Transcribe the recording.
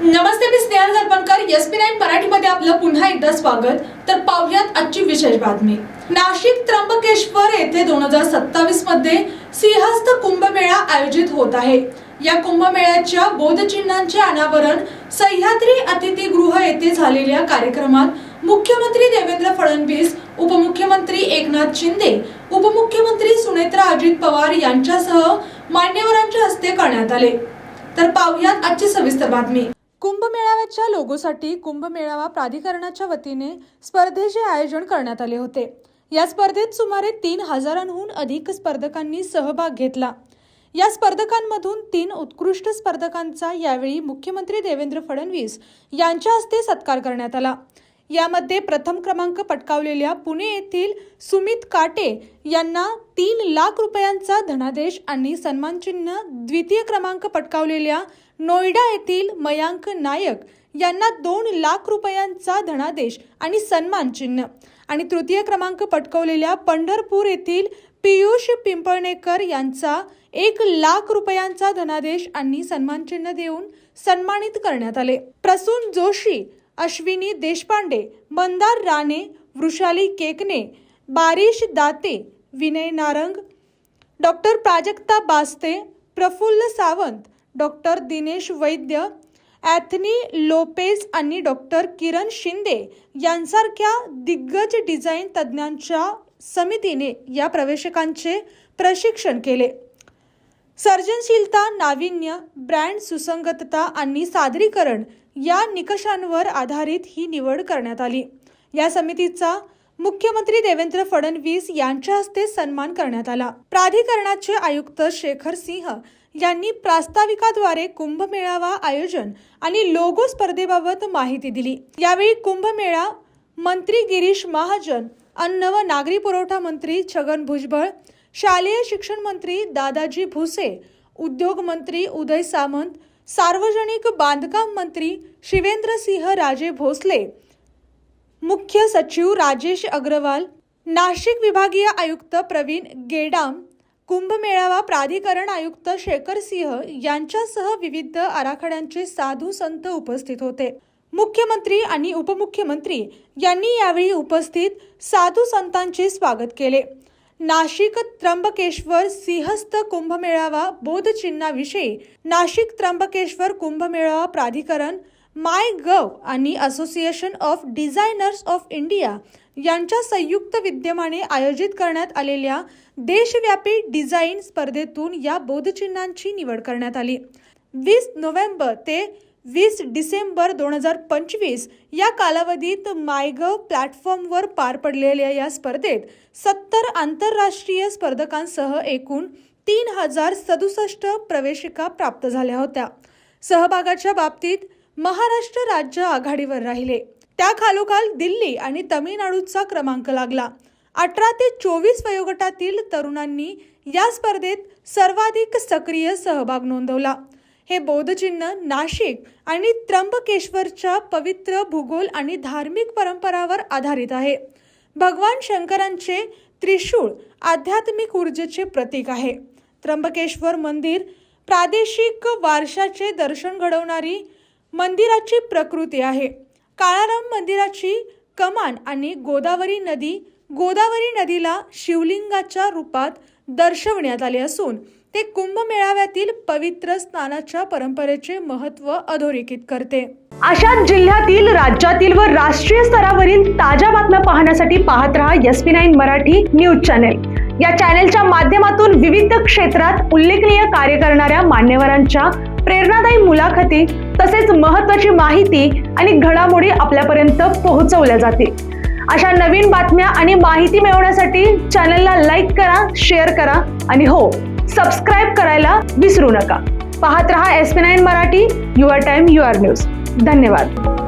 नमस्ते, मी Snehal दर्पणकर. SP9 मराठीमध्ये आपलं पुन्हा एकदा स्वागत. तर पाहूयात आजची विशेष बातमी. नाशिक त्र्यंबकेश्वर येथे 2027 मध्ये सिंहस्थ कुंभमेळा आयोजित होत आहे. या कुंभमेळ्याच्या बोधचिन्हांचे अनावरण सह्याद्री अतिथीगृह येथे झालेल्या कार्यक्रमात मुख्यमंत्री देवेंद्र फडणवीस, उपमुख्यमंत्री एकनाथ शिंदे, उपमुख्यमंत्री सुनेत्रा अजित पवार यांच्यासह मान्यवरांच्या हस्ते करण्यात आले. तर पाहूयात आजची सविस्तर बातमी. कुंभमेळाव्याच्या लोगोसाठी कुंभमेळावा प्राधिकरणाच्या वतीने स्पर्धेचे आयोजन करण्यात आले होते. या स्पर्धेत सुमारे 3000हून अधिक स्पर्धकांनी सहभाग घेतला. या स्पर्धकांमधून 3 उत्कृष्ट स्पर्धकांचा यावेळी मुख्यमंत्री देवेंद्र फडणवीस यांच्या हस्ते सत्कार करण्यात आला. यामध्ये प्रथम क्रमांक पटकावलेल्या पुणे येथील सुमित काटे यांना 3 लाख रुपयांचा धनादेश आणि सन्मानचिन्ह, द्वितीय क्रमांक पटकावलेल्या नोएडा येथील मयांक नायक यांना 2 लाख रुपयांचा धनादेश आणि सन्मान चिन्ह आणि तृतीय क्रमांक पटकावलेल्या पंढरपूर येथील पियुष पिंपळनेकर यांचा 1 लाख रुपयांचा धनादेश आणि सन्मान चिन्ह देऊन सन्मानित करण्यात आले. प्रसून जोशी, अश्विनी देशपांडे, मंदार राणे, वृषाली केकने, बारिश दाते, विनय नारंग, डॉक्टर प्राजक्ता बास्ते, प्रफुल्ल सावंत, डॉक्टर दिनेश वैद्य, ॲथनी लोपेज आणि डॉक्टर किरण शिंदे यांसारख्या दिग्गज डिझाईन तज्ज्ञांच्या समितीने या प्रवेशकांचे प्रशिक्षण केले. सर्जनशीलता, नाविन्य, ब्रँड सुसंगतता आणि सादरीकरण या निकषांवर आधारित ही निवड करण्यात आली. या समितीचा मुख्यमंत्री देवेंद्र फडणवीस यांच्या हस्ते सन्मान करण्यात आला. प्राधिकरणाचे आयुक्त शेखर सिंह यांनी प्रास्ताविकाद्वारे कुंभमेळावा आयोजन आणि लोगो स्पर्धेबाबत माहिती दिली. यावेळी कुंभमेळा मंत्री गिरीश महाजन, अन्न व नागरी पुरवठा मंत्री छगन भुजबळ, शालेय शिक्षण मंत्री दादाजी भुसे, उद्योग मंत्री उदय सामंत, सार्वजनिक बांधकाम मंत्री शिवेंद्रसिंह राजे भोसले, मुख्य सचिव राजेश अग्रवाल, नाशिक विभागीय आयुक्त प्रवीण गेडाम, कुंभमेळावा प्राधिकरण आयुक्त शेखर सिंह यांच्यासह विविध आराखड्यांचे साधू संत उपस्थित होते. मुख्यमंत्री आणि उपमुख्यमंत्री यांनी यावेळी उपस्थित साधू संतांचे स्वागत केले. नाशिक त्र्यंबकेश्वर सिंहस्थ कुंभमेळावा बोधचिन्हाविषयी नाशिक त्र्यंबकेश्वर कुंभमेळावा प्राधिकरण, MyGov आणि association of designers of India यांच्या संयुक्त विद्यमाने आयोजित करण्यात आलेल्या देशव्यापी डिझाईन स्पर्धेतून या बोधचिन्हांची निवड करण्यात आली. 20 नोव्हेंबर ते 20 डिसेंबर 2025 या कालावधीत MyGov प्लॅटफॉर्मवर पार पडलेल्या या स्पर्धेत 70 आंतरराष्ट्रीय स्पर्धकांसह एकूण 3067 प्रवेशिका प्राप्त झाल्या होत्या. सहभागाच्या बाबतीत महाराष्ट्र राज्य आघाडीवर राहिले. त्याखालोखाल दिल्ली आणि तामिळनाडूचा क्रमांक लागला. 18 ते 24 वयोगटातील तरुणांनी या स्पर्धेत सर्वाधिक सक्रिय सहभाग नोंदवला. हे बोधचिन्ह नाशिक आणि त्र्यंबकेश्वरच्या पवित्र भूगोल आणि धार्मिक परंपरावर आधारित आहे. भगवान शंकरांचे त्रिशूळ आध्यात्मिक ऊर्जेचे प्रतीक आहे. त्र्यंबकेश्वर मंदिर प्रादेशिक वारशाचे दर्शन घडवणारी मंदिराची प्रकृती आहे. काळाराम मंदिराची कमान आणि गोदावरी नदीला शिवलिंगाच्या रूपात दर्शवण्यात आले असून ते कुंभमेळाव्यातील पवित्र स्नानाच्या परंपरेचे महत्त्व अधोरेखित करते. अशाच जिल्ह्यातील, राज्यातील व राष्ट्रीय स्तरावरील ताज्या बातम्या पाहण्यासाठी पाहत रहा SP9 मराठी न्यूज चॅनेल. या चॅनेलच्या माध्यमातून विविध क्षेत्रात उल्लेखनीय कार्य करणाऱ्या मान्यवरांच्या प्रेरणादायी मुलाखती तसेच महत्त्वाची माहिती आणि घडामोडी आपल्यापर्यंत पोहोचवल्या जातील. अशा नवीन बातम्या आणि माहिती मिळवण्यासाठी चॅनलला लाईक करा, शेअर करा आणि हो, सबस्क्राईब करायला विसरू नका. पाहत रहा SP9 Marathi, your time your news. धन्यवाद.